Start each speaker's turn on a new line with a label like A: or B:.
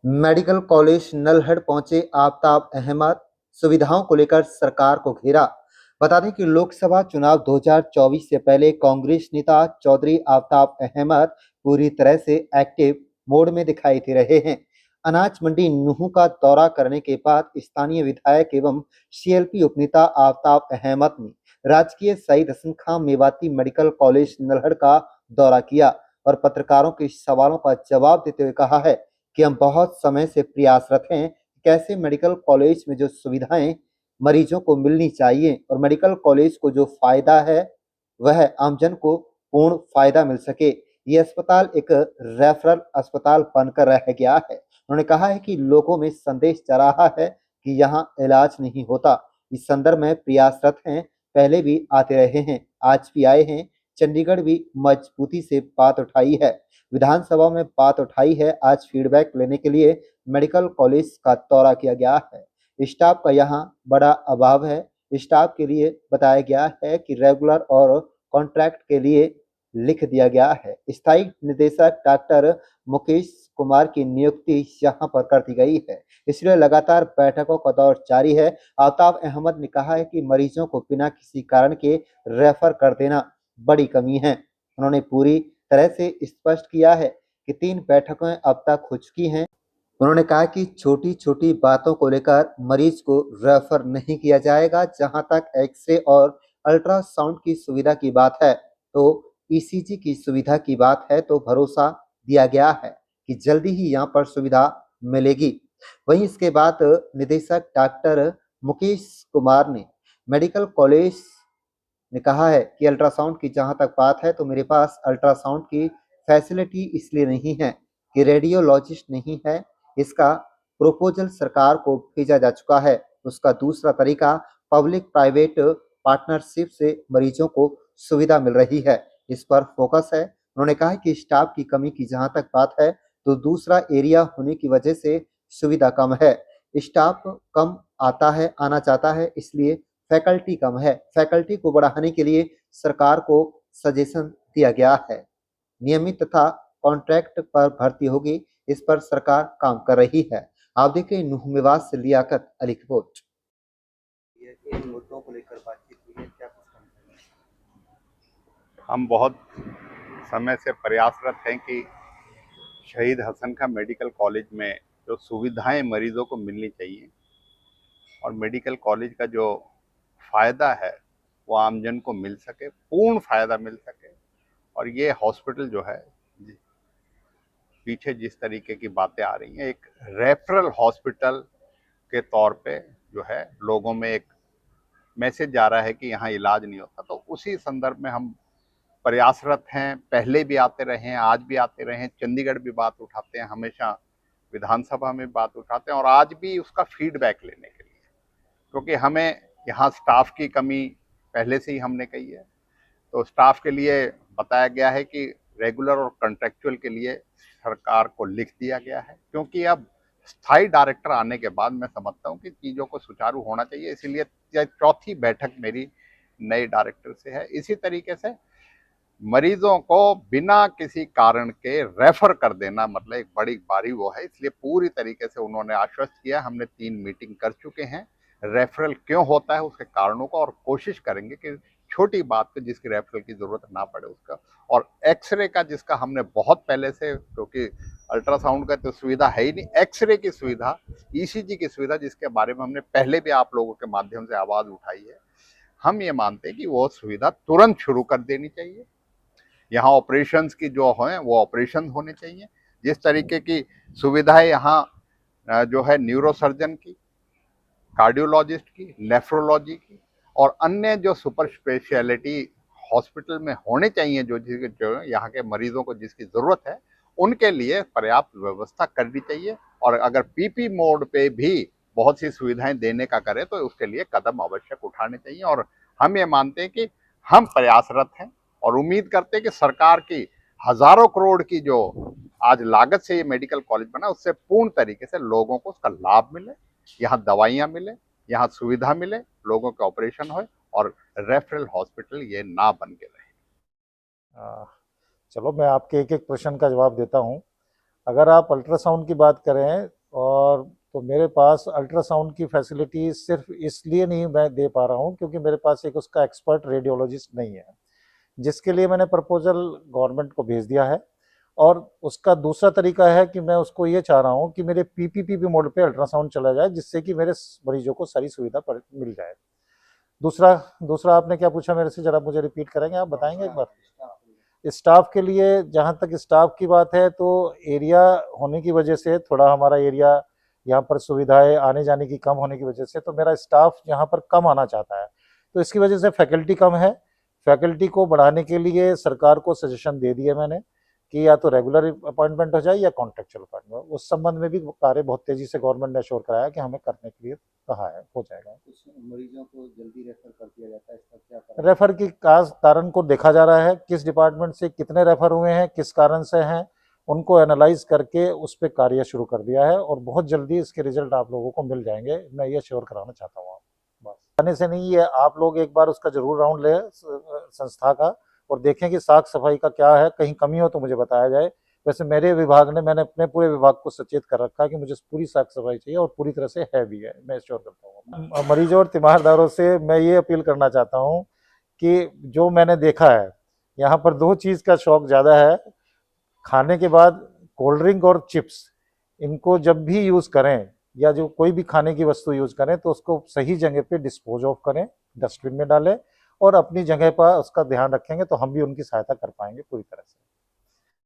A: Medical college Nalhar पहुंचे आफताब अहमद, सुविधाओं को लेकर सरकार को घेरा। बता दें कि लोकसभा चुनाव 2024 से पहले कांग्रेस नेता चौधरी आफताब अहमद पूरी तरह से एक्टिव मोड में दिखाई दे रहे हैं। अनाज मंडी नूंह का दौरा करने के बाद स्थानीय विधायक एवं सीएलपी उपनेता आफताब अहमद ने राजकीय शहीद हसन खां मेवाती मेडिकल कॉलेज नल्हड़ का दौरा किया और पत्रकारों के सवालों का जवाब देते हुए कहा है कि हम बहुत समय से प्रयासरत हैं कैसे मेडिकल कॉलेज में जो सुविधाएं मरीजों को मिलनी चाहिए और मेडिकल कॉलेज को जो फायदा है वह आमजन को पूर्ण फायदा मिल सके। ये अस्पताल एक रेफरल अस्पताल बनकर रह गया है। उन्होंने कहा है कि लोगों में संदेश जा रहा है कि यहाँ इलाज नहीं होता। इस संदर्भ में प्रयासरत हैं, पहले भी आते रहे हैं, आज भी आए हैं। चंडीगढ़ भी मजबूती से बात उठाई है, विधानसभा में बात उठाई है। आज फीडबैक लेने के लिए मेडिकल कॉलेज का दौरा किया गया है। स्टाफ का यहाँ बड़ा अभाव है। स्टाफ के लिए बताया गया है कि रेगुलर और कॉन्ट्रैक्ट के लिए लिख दिया गया है। स्थायी निदेशक डॉक्टर मुकेश कुमार की नियुक्ति यहाँ पर कर दी गई है, इसलिए लगातार बैठकों का दौर जारी है। आफ्ताब अहमद ने कहा है कि मरीजों को बिना किसी कारण के रेफर कर देना बड़ी कमी है। उन्होंने पूरी तरह से स्पष्ट किया है कि 3 बैठकें अब तक हो चुकी हैं। उन्होंने कहा कि छोटी-छोटी बातों को लेकर मरीज को रेफर नहीं किया जाएगा। जहां तक एक्सरे और अल्ट्रासाउंड की सुविधा की बात है, तो ईसीजी की सुविधा की बात है, तो भरोसा दिया गया है कि जल्दी ही यहां पर सुविधा मिलेगी। वहीं इसके बाद निदेशक डॉक्टर मुकेश कुमार ने मेडिकल कॉलेज ने कहा है कि अल्ट्रासाउंड की जहां तक बात है, तो मेरे पास अल्ट्रासाउंड की फैसिलिटी इसलिए नहीं है कि रेडियोलॉजिस्ट नहीं है। इसका प्रपोजल सरकार को भेजा जा चुका है। उसका दूसरा तरीका पब्लिक प्राइवेट पार्टनरशिप से मरीजों को सुविधा मिल रही है, इस पर फोकस है। उन्होंने कहा कि स्टाफ की कमी की जहां तक बात है, तो दूसरा एरिया होने की वजह से सुविधा कम है। स्टाफ कम आता है, आना चाहता है, इसलिए फैकल्टी कम है। फैकल्टी को बढ़ाने के लिए सरकार को सजेशन दिया गया है। नियमित तथा कॉन्ट्रैक्ट पर भर्ती होगी, इस पर सरकार काम कर रही है। आप देखिए नूह मेवात से लियाकत अली की रिपोर्ट। इन मुद्दों को लेकर बातचीत हुई है, क्या कुछ कहना है?
B: हम बहुत समय से प्रयासरत हैं कि शहीद हसन खां मेडिकल कॉलेज में जो सुविधाएं मरीजों को मिलनी चाहिए और मेडिकल कॉलेज का जो फायदा है वो आमजन को मिल सके, पूर्ण फायदा मिल सके। और ये हॉस्पिटल जो है, पीछे जिस तरीके की बातें आ रही हैं, एक रेफरल हॉस्पिटल के तौर पे जो है लोगों में एक मैसेज जा रहा है कि यहाँ इलाज नहीं होता, तो उसी संदर्भ में हम प्रयासरत हैं। पहले भी आते रहे हैं, आज भी आते रहे हैं, चंडीगढ़ भी बात उठाते हैं, हमेशा विधानसभा में बात उठाते हैं और आज भी उसका फीडबैक लेने के लिए, क्योंकि हमें यहाँ स्टाफ की कमी पहले से ही हमने कही है। तो स्टाफ के लिए बताया गया है कि रेगुलर और कॉन्ट्रेक्चुअल के लिए सरकार को लिख दिया गया है, क्योंकि अब स्थायी डायरेक्टर आने के बाद मैं समझता हूँ कि चीज़ों को सुचारू होना चाहिए। इसीलिए चौथी बैठक मेरी नए डायरेक्टर से है। इसी तरीके से मरीजों को बिना किसी कारण के रेफर कर देना मतलब एक बड़ी बारी वो है, इसलिए पूरी तरीके से उन्होंने आश्वस्त किया। हमने 3 मीटिंग कर चुके हैं रेफरल क्यों होता है उसके कारणों को, और कोशिश करेंगे कि छोटी बात पे जिसकी रेफरल की जरूरत ना पड़े उसका, और एक्सरे का जिसका हमने बहुत पहले से, क्योंकि अल्ट्रासाउंड का तो सुविधा है ही नहीं, एक्सरे की सुविधा, ईसीजी की सुविधा जिसके बारे में हमने पहले भी आप लोगों के माध्यम से आवाज उठाई है, हम ये मानते हैं कि वो सुविधा तुरंत शुरू कर देनी चाहिए। यहाँ ऑपरेशंस की जो हैं वो ऑपरेशन होने चाहिए। जिस तरीके की सुविधाएं यहाँ जो है न्यूरोसर्जन की, कार्डियोलॉजिस्ट की, नेफ्रोलॉजी की और अन्य जो सुपर स्पेशलिटी हॉस्पिटल में होने चाहिए, जो यहाँ के मरीजों को जिसकी ज़रूरत है, उनके लिए पर्याप्त व्यवस्था करनी चाहिए। और अगर पीपी मोड पे भी बहुत सी सुविधाएं देने का करें तो उसके लिए कदम आवश्यक उठाने चाहिए। और हम ये मानते हैं कि हम प्रयासरत हैं और उम्मीद करते हैं कि सरकार की हजारों करोड़ की जो आज लागत से ये मेडिकल कॉलेज बना, उससे पूर्ण तरीके से लोगों को उसका लाभ मिले, यहाँ दवाइयाँ मिले, यहाँ सुविधा मिले, लोगों के ऑपरेशन हो और रेफरल हॉस्पिटल ये ना बन के रहे।
C: चलो मैं आपके एक एक प्रश्न का जवाब देता हूँ। अगर आप अल्ट्रासाउंड की बात करें और तो मेरे पास अल्ट्रासाउंड की फैसिलिटी सिर्फ इसलिए नहीं मैं दे पा रहा हूँ क्योंकि मेरे पास एक उसका एक्सपर्ट रेडियोलॉजिस्ट नहीं है, जिसके लिए मैंने प्रपोजल गवर्नमेंट को भेज दिया है। और उसका दूसरा तरीका है कि मैं उसको ये चाह रहा हूँ कि मेरे पीपीपी मोड पे अल्ट्रासाउंड चला जाए, जिससे कि मेरे मरीजों को सारी सुविधा मिल जाए। दूसरा दूसरा आपने क्या पूछा मेरे से, जरा मुझे रिपीट करेंगे, आप बताएंगे एक बार। स्टाफ के लिए, जहाँ तक स्टाफ की बात है तो एरिया होने की वजह से, थोड़ा हमारा एरिया यहाँ पर सुविधाएं आने जाने की कम होने की वजह से, तो मेरा स्टाफ यहाँ पर कम आना चाहता है, तो इसकी वजह से फैकल्टी कम है। फैकल्टी को बढ़ाने के लिए सरकार को सजेशन दे दिए मैंने कि या तो रेगुलर अपॉइंटमेंट हो जाए या कॉन्ट्रेक्चुअल अपॉइंटमेंट। उस संबंध में भी कार्य बहुत तेजी से गवर्नमेंट ने अश्योर कराया कि हमें करने के लिए कहा है, हो जाएगा।
A: कुछ मरीजों को जल्दी रेफर कर दिया जाता है, इसका क्या कारण?
C: रेफर की कारण को देखा जा रहा है, किस डिपार्टमेंट से कितने रेफर हुए हैं, किस कारण से हैं, उनको एनालाइज करके उस पर कार्य शुरू कर दिया है और बहुत जल्दी इसके रिजल्ट आप लोगों को मिल जाएंगे, मैं ये श्योर कराना चाहता हूँ। बस आने से नहीं है, आप लोग एक बार उसका जरूर राउंड लें संस्था का और देखें कि साफ सफाई का क्या है, कहीं कमी हो तो मुझे बताया जाए। वैसे मेरे विभाग ने, मैंने अपने पूरे विभाग को सचेत कर रखा है कि मुझे पूरी साफ सफाई चाहिए और पूरी तरह से है भी है, मैं श्योर करता हूँ। मरीजों और तीमारदारों से मैं ये अपील करना चाहता हूँ कि जो मैंने देखा है यहाँ पर दो चीज़ का शौक ज़्यादा है। खाने के बाद कोल्ड ड्रिंक और चिप्स, इनको जब भी यूज़ करें या जो कोई भी खाने की वस्तु यूज़ करें तो उसको सही जगह पे डिस्पोज ऑफ करें, डस्टबिन में डालें और अपनी जगह पर उसका ध्यान रखेंगे तो हम भी उनकी सहायता कर पाएंगे पूरी तरह से।